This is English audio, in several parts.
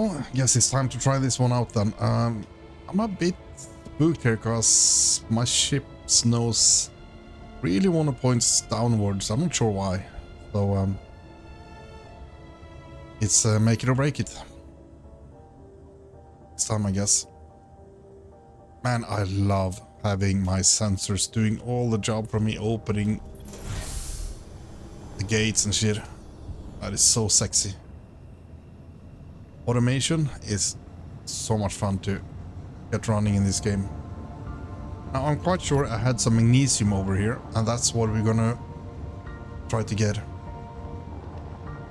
Well, I guess it's time to try this one out then. I'm a bit spooked here because my ship's nose really want to point downwards. I'm not sure why. So it's make it or break it. This time, I guess. Man, I love having my sensors doing all the job for me, opening the gates and shit. That is so sexy. Automation is so much fun to get running in this game. Now, I'm quite sure I had some magnesium over here, and that's what we're gonna try to get.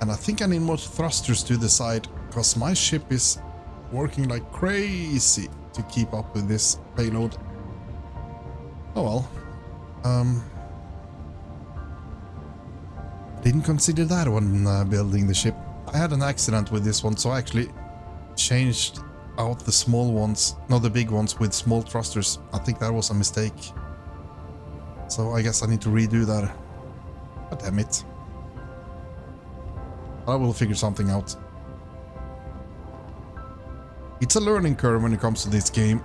And I think I need more thrusters to the side, because my ship is working like crazy to keep up with this payload. Oh well. Didn't consider that when building the ship. I had an accident with this one, so I actually changed out the small ones, not the big ones, with small thrusters. I think that was a mistake. So I guess I need to redo that. God damn it. I will figure something out. It's a learning curve when it comes to this game.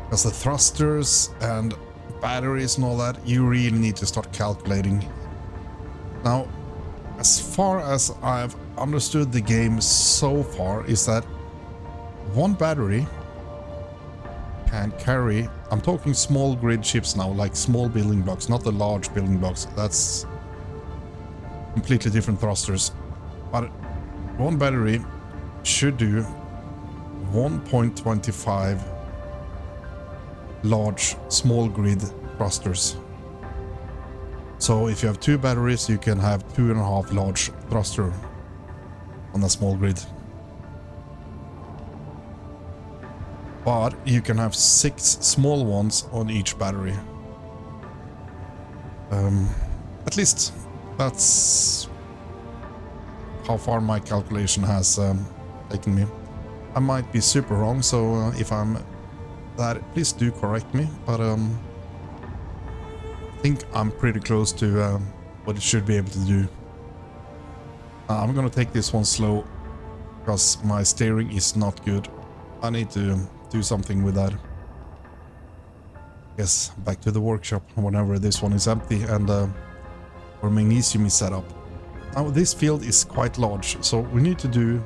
Because the thrusters and batteries and all that, you really need to start calculating. Now, as far as I've understood the game so far, is that one battery can carry, I'm talking small grid ships now, like small building blocks, not the large building blocks. That's completely different thrusters. But one battery should do 1.25 large small grid thrusters. So if you have two batteries, you can have 2.5 large thruster on a small grid. But you can have 6 small ones on each battery. At least that's how far my calculation has taken me. I might be super wrong, so if I'm that, please do correct me, but I think I'm pretty close to what it should be able to do. I'm gonna take this one slow because my steering is not good. I need to do something with that. Yes, back to the workshop whenever this one is empty and where magnesium is set up. Now this field is quite large, so we need to do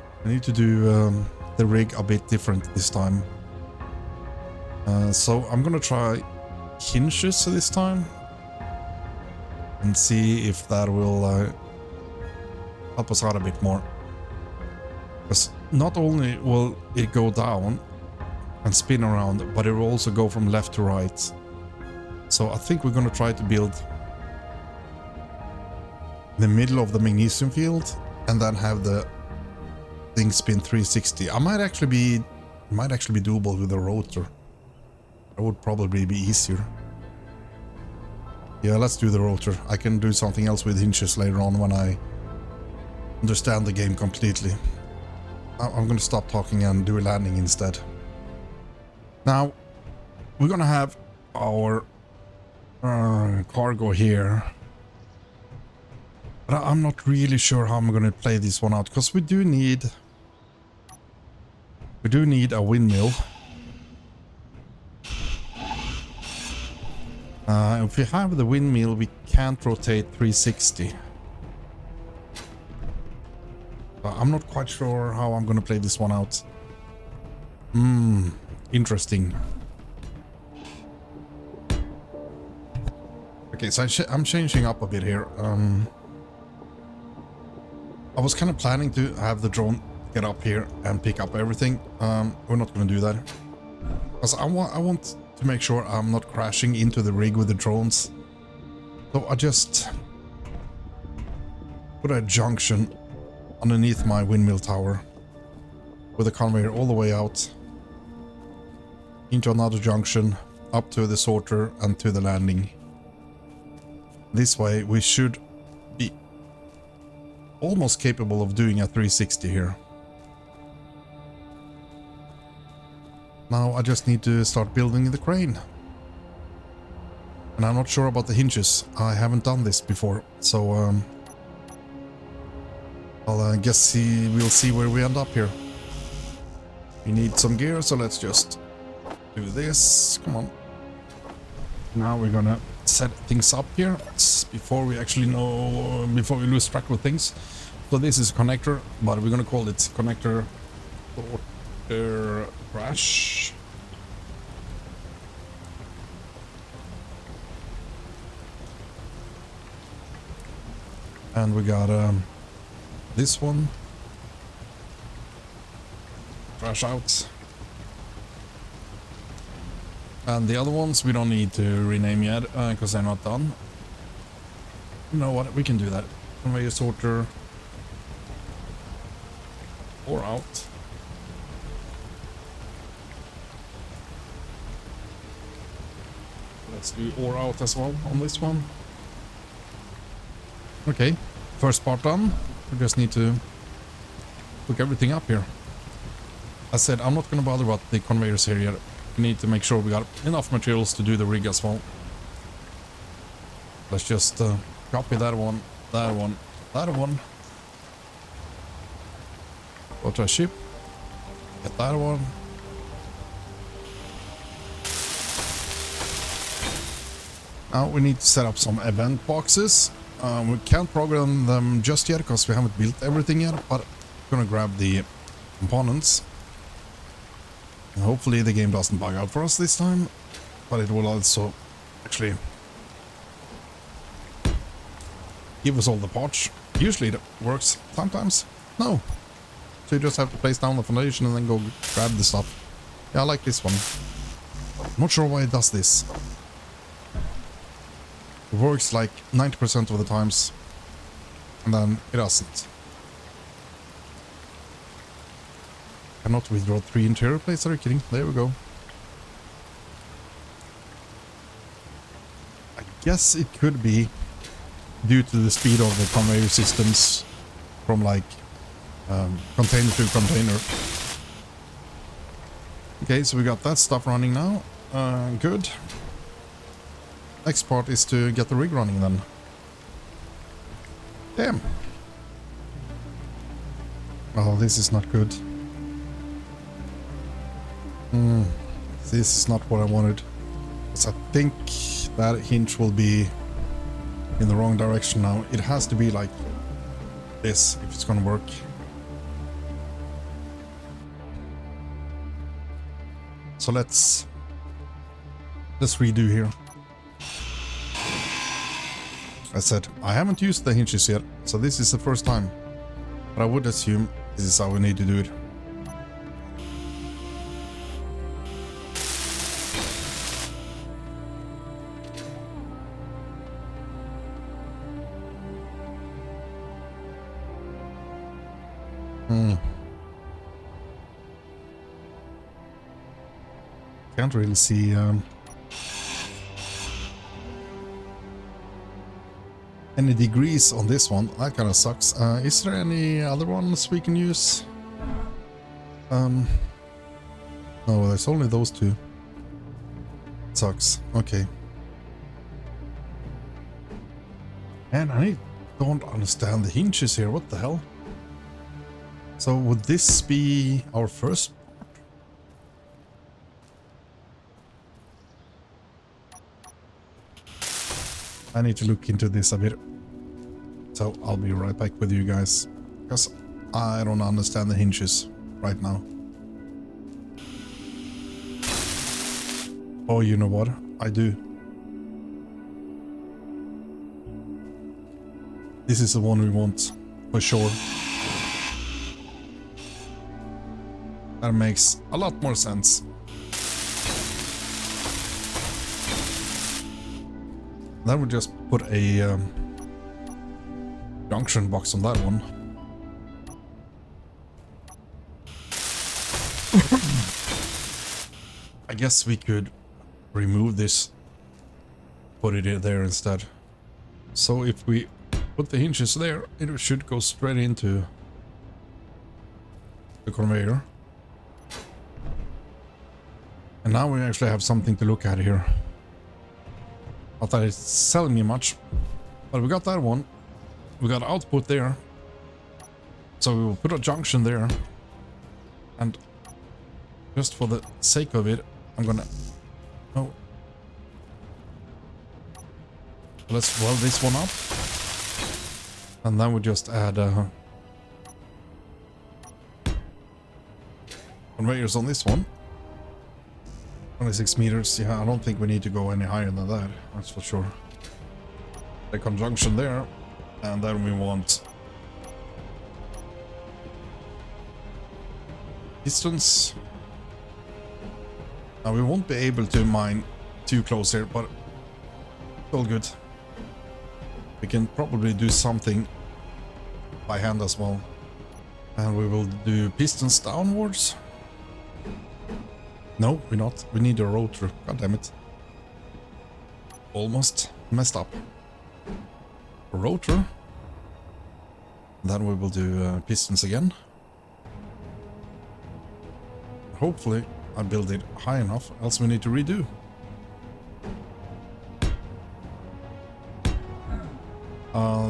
the rig a bit different this time. So I'm gonna try hinges this time and see if that will help us out a bit more. Because not only will it go down and spin around, but it will also go from left to right. So I think we're gonna try to build the middle of the magnesium field and then have the thing spin 360. It might actually be doable with a rotor. That would probably be easier. Yeah, let's do the rotor. I can do something else with hinges later on when I understand the game completely. I'm gonna stop talking and do a landing instead. Now, we're gonna have our cargo here. But I'm not really sure how I'm gonna play this one out, because we do need a windmill. If we have the windmill, we can't rotate 360. I'm not quite sure how I'm gonna play this one out. Interesting. Okay, so I'm changing up a bit here. I was kind of planning to have the drone get up here and pick up everything. We're not gonna do that. Because I want to make sure I'm not crashing into the rig with the drones. So I just put a junction underneath my windmill tower with a conveyor all the way out into another junction up to the sorter and to the landing. This way we should be almost capable of doing a 360 here. Now I just need to start building the crane. And I'm not sure about the hinges. I haven't done this before, so I'll guess we'll see where we end up here. We need some gear, so let's just do this. Come on. Now we're gonna set things up here before we actually know, before we lose track of things. So this is a connector, but we're gonna call it connector crash. And we got this one. Crash out. And the other ones we don't need to rename yet because they're not done. You know what? We can do that. Conveyor sorter. Or out. Let's do or out as well on this one. Okay, first part done. We just need to hook everything up here. I said I'm not going to bother about the conveyors here yet. We need to make sure we got enough materials to do the rig as well. Let's just copy that one, that one, that one. Go to a ship. Get that one. Now we need to set up some event boxes. We can't program them just yet because we haven't built everything yet, but I'm gonna grab the components. And hopefully the game doesn't bug out for us this time, but it will also actually give us all the parts. Usually it works, sometimes no. So you just have to place down the foundation and then go grab the stuff. Yeah, I like this one. Not sure why it does this. It works like 90% of the times, and then it doesn't. Cannot withdraw 3 interior plates, are you kidding? There we go. I guess it could be due to the speed of the conveyor systems from like container to container. Okay, so we got that stuff running now. Good. Next part is to get the rig running then. Damn. Oh, this is not good. This is not what I wanted. Because I think that hinge will be in the wrong direction now. It has to be like this if it's gonna work. So let's redo here. I said I haven't used the hinges yet, so this is the first time. But I would assume this is how we need to do it. Can't really see any degrees on this one. That kind of sucks. Is there any other ones we can use? No, there's only those two. Sucks. Okay. And I don't understand the hinges here. What the hell? So would this be our first? I need to look into this a bit. So I'll be right back with you guys. Because I don't understand the hinges right now. Oh, you know what? I do. This is the one we want, for sure. That makes a lot more sense. Then we just put a junction box on that one. I guess we could remove this, put it there instead. So if we put the hinges there, it should go straight into the conveyor. And now we actually have something to look at here. Not that it's selling me much, but we got that one. We got output there. So we will put a junction there. And just for the sake of it, I'm gonna... Oh. Let's weld this one up. And then we just add conveyors on this one. 26 meters. Yeah, I don't think we need to go any higher than that. That's for sure. The conjunction there. And then we want pistons. Now we won't be able to mine too close here, but it's all good. We can probably do something by hand as well. And we will do pistons downwards. No, we're not. We need a rotor. God damn it. Almost messed up. A rotor. Then we will do pistons again. Hopefully I build it high enough, else we need to redo.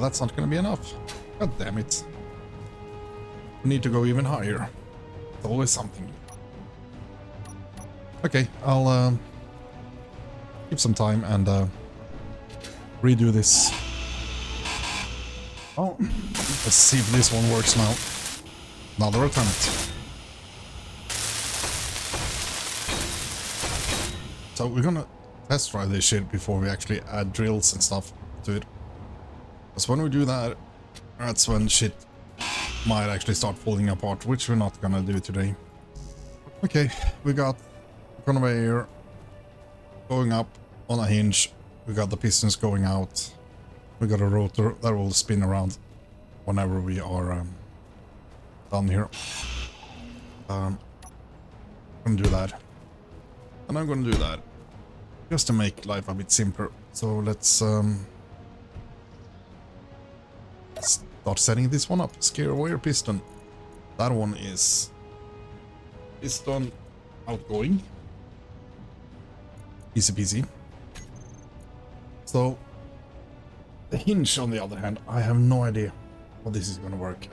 That's not gonna be enough. God damn it. We need to go even higher. It's always something. Okay, I'll keep some time and redo this. Oh, let's see if this one works now. Another attempt. So we're gonna test drive this shit before we actually add drills and stuff to it. Because when we do that, that's when shit might actually start falling apart, which we're not gonna do today. Okay, we got the conveyor going up on a hinge. We got the pistons going out. We got a rotor that will spin around whenever we are done here. I'm gonna do that. And I'm gonna do that. Just to make life a bit simpler. So let's start setting this one up. Scare away your piston. That one is piston outgoing. Easy peasy. So the hinge, on the other hand, I have no idea how this is gonna work.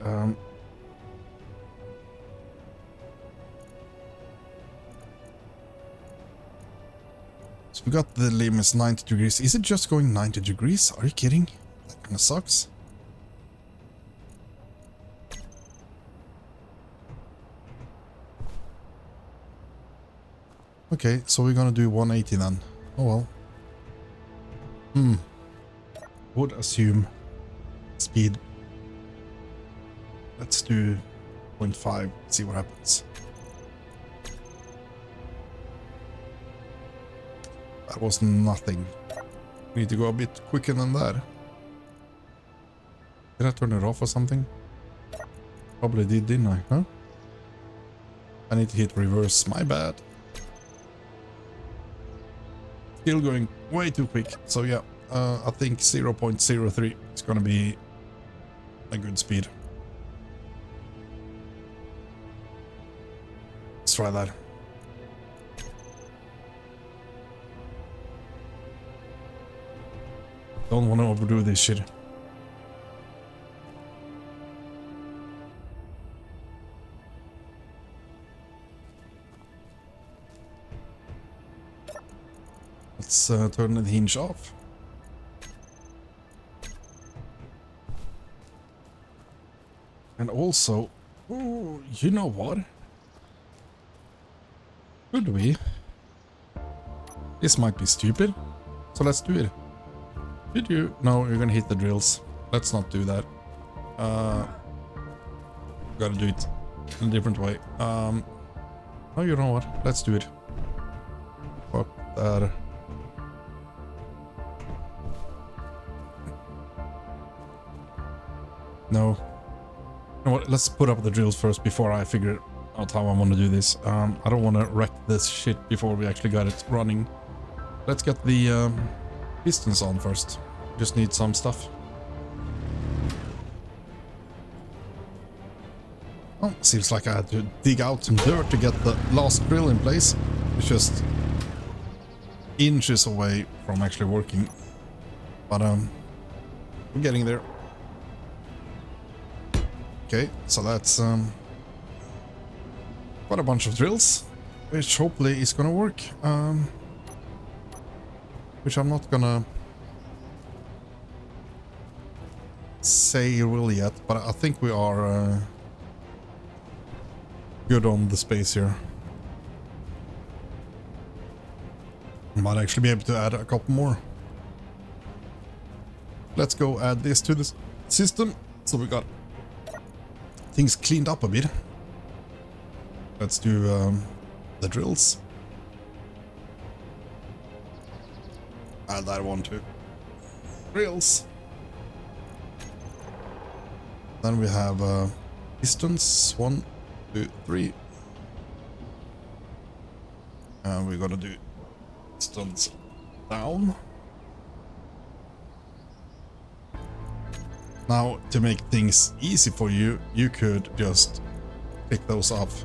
So we got the limits 90 degrees. Is it just going 90 degrees? Are you kidding? That kind of sucks. Okay, so we're gonna do 180 then. Oh well. Would assume speed. Let's do 0.5, see what happens. That was nothing. We need to go a bit quicker than that. Did I turn it off or something? Probably did, didn't I? Huh? I need to hit reverse, my bad. Still going way too quick. So yeah, I think 0.03 is gonna be a good speed. Let's try that. Don't want to overdo this shit. Let's turn the hinge off. And also, oh, you know what? Could we? This might be stupid, so let's do it. Did you? No, you're gonna hit the drills. Let's not do that. Gotta do it in a different way. Oh, you know what? Let's do it. Fuck that. No. You know what? Let's put up the drills first before I figure out how I want to do this. I don't want to wreck this shit before we actually got it running. Let's get the pistons on first. Just need some stuff. Oh, seems like I had to dig out some dirt to get the last drill in place. It's just inches away from actually working. But we're getting there. Okay, so that's quite a bunch of drills, which hopefully is gonna work. Which I'm not gonna say really yet, but I think we are good on the space here. Might actually be able to add a couple more. Let's go add this to the system, so we got things cleaned up a bit. Let's do the drills. Add that one too. Drills. Then we have pistons. 1, 2, 3. And we're gonna do pistons down. Now, to make things easy for you, you could just pick those off.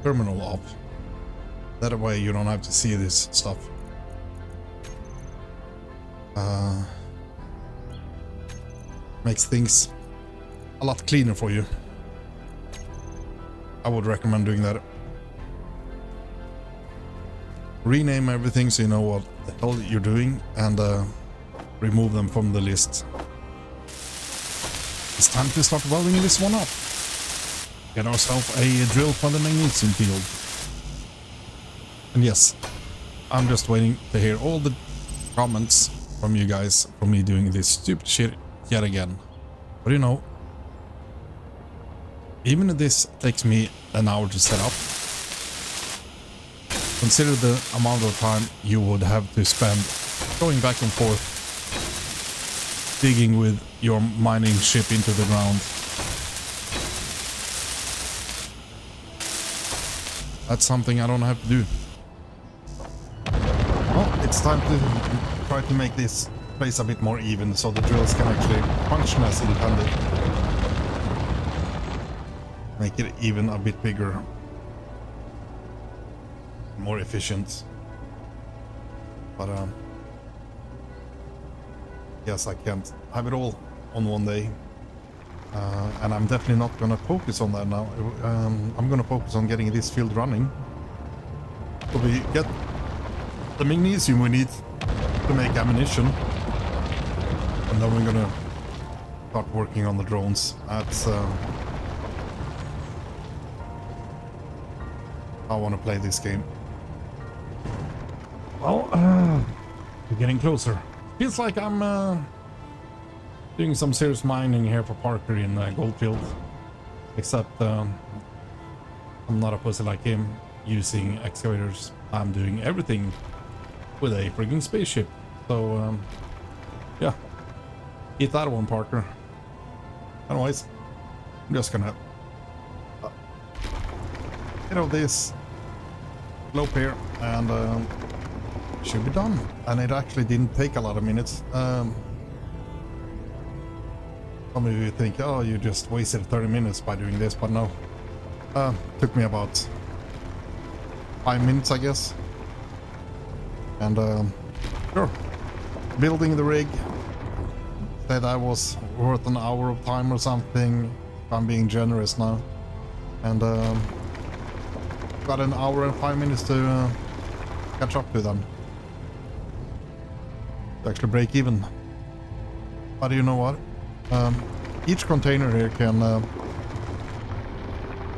Terminal off. That way you don't have to see this stuff. Makes things a lot cleaner for you. I would recommend doing that. Rename everything so you know what the hell you're doing, and remove them from the list. It's time to start welding this one up. Get ourselves a drill for the magnesium field. And yes, I'm just waiting to hear all the comments from you guys for me doing this stupid shit yet again. But you know, even if this takes me an hour to set up, consider the amount of time you would have to spend going back and forth digging with your mining ship into the ground. That's something I don't have to do. Well, it's time to try to make this place a bit more even so the drills can actually function as intended. Make it even a bit bigger. More efficient. But yes, I can't have it all on one day. And I'm definitely not gonna focus on that now. I'm gonna focus on getting this field running. So we get the magnesium we need to make ammunition. And then we're gonna start working on the drones. That's how I want to play this game. Well, we're getting closer. Feels like I'm doing some serious mining here for Parker in Goldfield. Except I'm not a pussy like him using excavators. I'm doing everything with a frigging spaceship. So yeah, eat that one, Parker. Anyways, I'm just gonna get out this slope here and should be done. And it actually didn't take a lot of minutes. Some of you think, oh, you just wasted 30 minutes by doing this, but no. Took me about 5 minutes, I guess. And sure, building the rig. Said I was worth an hour of time or something. I'm being generous now. And got an hour and 5 minutes to catch up to them. To actually break even. But you know what? Each container here can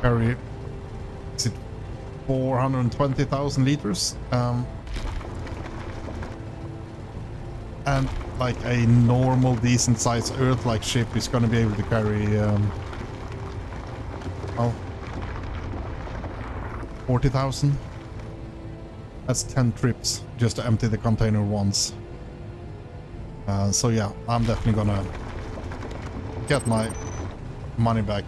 carry, is it 420,000 liters? And like a normal decent sized Earth-like ship is going to be able to carry well, 40,000. That's 10 trips just to empty the container once. So yeah, I'm definitely gonna get my money back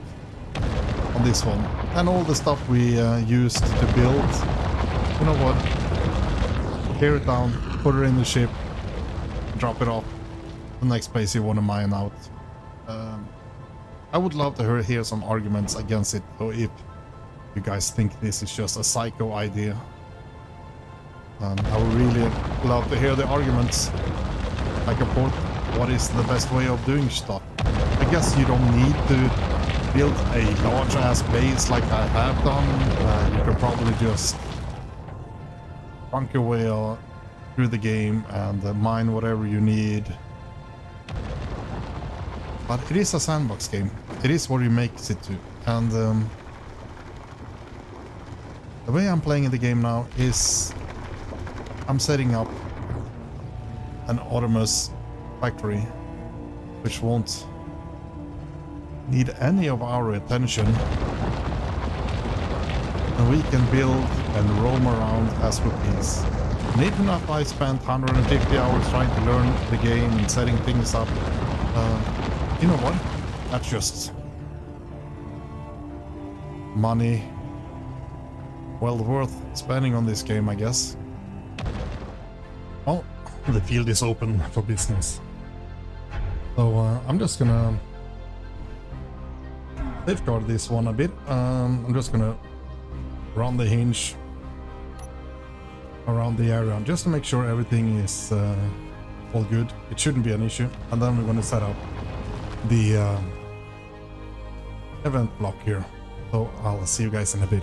on this one. And all the stuff we used to build, you know what? Tear it down, put it in the ship, drop it off the next place you want to mine out. I would love to hear some arguments against it, though, if you guys think this is just a psycho idea. I would really love to hear the arguments. Like, of course, what is the best way of doing stuff? guess you don't need to build a large ass base like I have done. You can probably just bunk your way through the game and mine whatever you need. But it is a sandbox game. It is what you make it to. And the way I'm playing in the game now is I'm setting up an autonomous factory which won't need any of our attention. And we can build and roam around as we please. And even if I spent 150 hours trying to learn the game and setting things up, you know what? That's just money well worth spending on this game, I guess. Well, the field is open for business. So I'm just gonna safeguard this one a bit. I'm just gonna run the hinge around the area just to make sure everything is all good. It shouldn't be an issue. And then we're gonna set up the event block here. So I'll see you guys in a bit.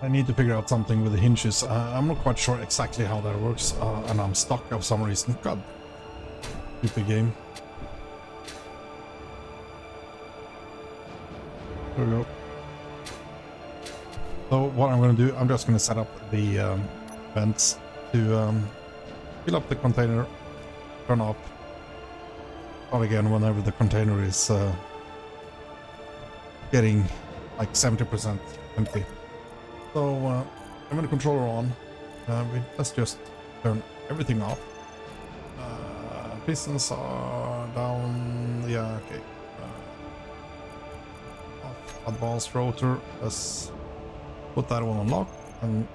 I need to figure out something with the hinges. I'm not quite sure exactly how that works, and I'm stuck for some reason. God, stupid game. There we go. So what I'm going to do, I'm just going to set up the vents to fill up the container, turn off, start again whenever the container is getting like 70% empty. So I'm the controller on. Let's just turn everything off. Pistons are down. Yeah, okay. Off advanced rotor. Let's put that one on lock, and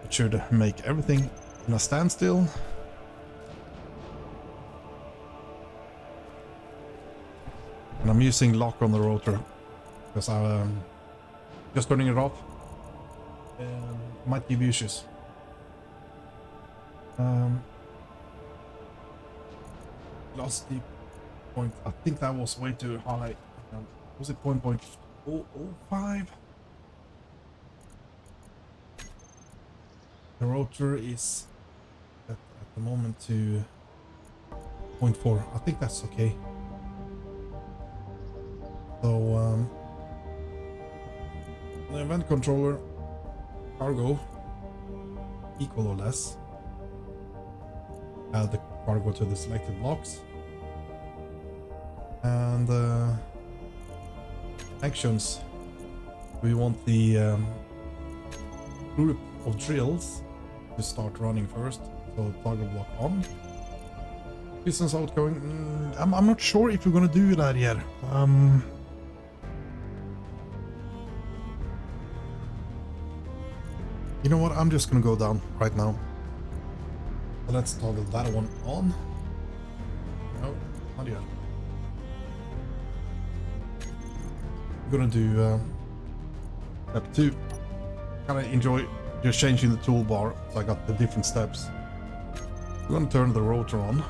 it should make everything in a standstill. And I'm using lock on the rotor because I'm just turning it off might give you issues. Lost the point. I think that was way too high. Was it 0.005? The rotor is at the moment to 0.4. I think that's okay. So the event controller cargo equal or less. Add the cargo to the selected blocks. And actions. We want the group of drills to start running first. So toggle block on. Pistons outgoing. I'm not sure if we're gonna do that yet. You know what? I'm just gonna go down right now. So let's toggle that one on. No, not yet. We're gonna do step 2. Kinda enjoy just changing the toolbar, so I got the different steps. We're gonna turn the rotor on.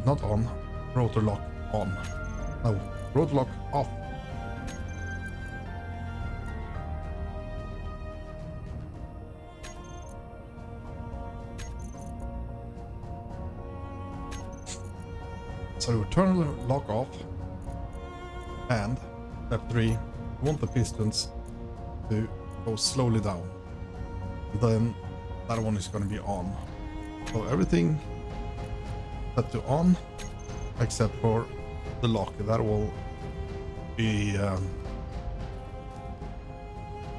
Not on. Rotor lock on. No, rotor lock off. So we turn the lock off, and step 3, we want the pistons to go slowly down. Then that one is going to be on. So everything set to on, except for the lock. That will be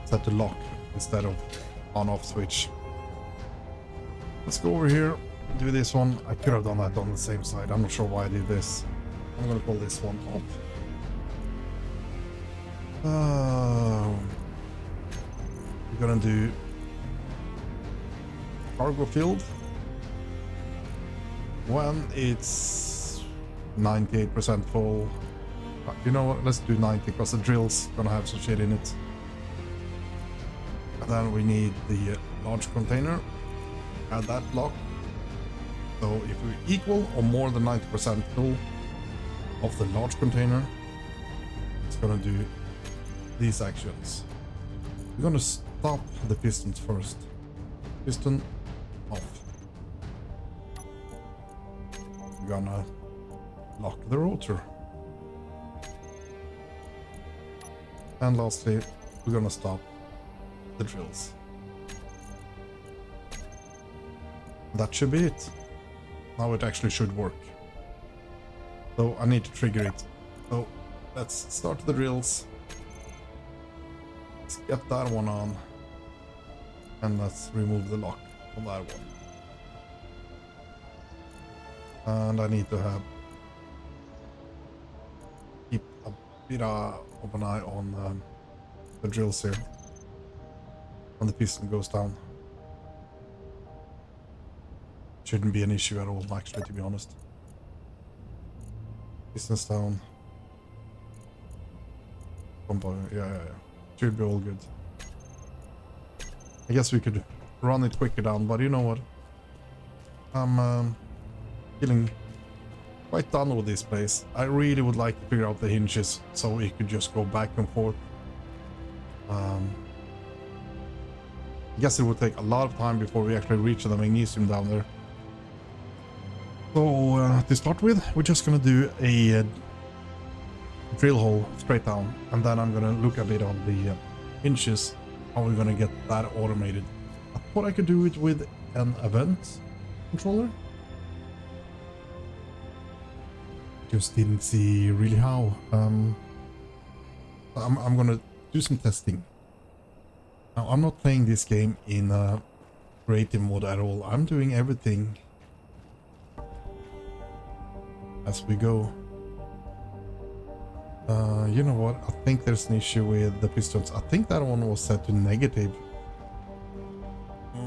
set to lock instead of on-off switch. Let's go over here. Do this one. I could have done that on the same side. I'm not sure why I did this. I'm gonna pull this one off. We're gonna do cargo filled when it's 98% full. You know what? Let's do 90 because the drill's gonna have some shit in it. And then we need the large container. Add that block. So if we're equal or more than 90% full, of the large container, it's gonna do these actions. We're gonna stop the pistons first. Piston off. We're gonna lock the rotor. And lastly, we're gonna stop the drills. That should be it. Now it actually should work. So I need to trigger it. So let's start the drills. Let's get that one on. And let's remove the lock on that one. And I need to keep a bit of an eye on the drills here. When the piston goes down. Shouldn't be an issue at all, actually, to be honest. Piston's down. Yeah. Should be all good. I guess we could run it quicker down, but you know what? I'm feeling quite done with this place. I really would like to figure out the hinges so we could just go back and forth. I guess it would take a lot of time before we actually reach the magnesium down there. So to start with, we're just gonna do a drill hole straight down, and then I'm gonna look a bit on the hinges, how we're gonna get that automated. I thought I could do it with an event controller. Just didn't see really how. I'm gonna do some testing. Now, I'm not playing this game in creative mode at all. I'm doing everything as we go. You know what? I think there's an issue with the pistons. I think that one was set to negative,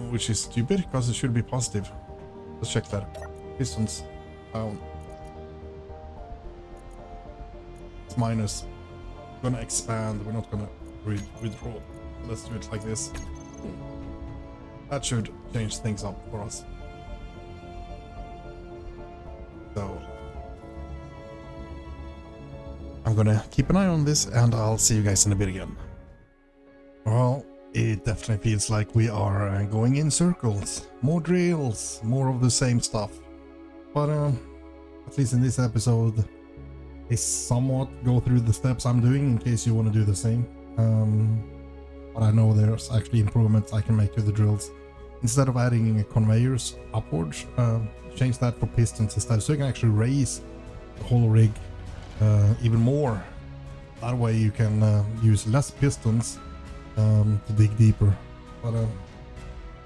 which is stupid because it should be positive. Let's check that. Pistons down. It's minus. We're gonna expand. We're not gonna withdraw. Let's do it like this. That should change things up for us. So I'm gonna keep an eye on this, and I'll see you guys in a bit again. Well, it definitely feels like we are going in circles. More drills, more of the same stuff. But at least in this episode, I somewhat go through the steps I'm doing in case you want to do the same. But I know there's actually improvements I can make to the drills. Instead of adding conveyors upwards, change that for pistons instead, so you can actually raise the whole rig even more. That way you can use less pistons to dig deeper. But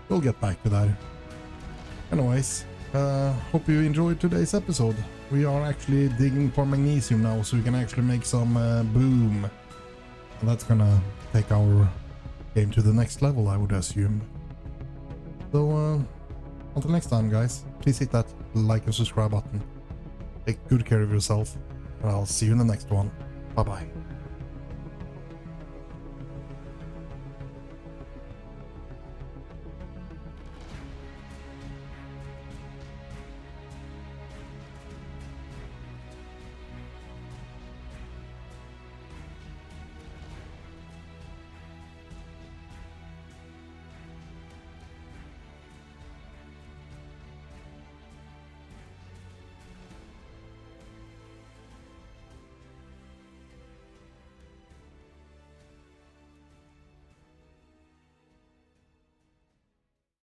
we'll get back to that. Anyways, hope you enjoyed today's episode. We are actually digging for magnesium now, so we can actually make some boom. And that's gonna take our game to the next level, I would assume. So until next time, guys, please hit that like and subscribe button. Take good care of yourself, and I'll see you in the next one. Bye bye.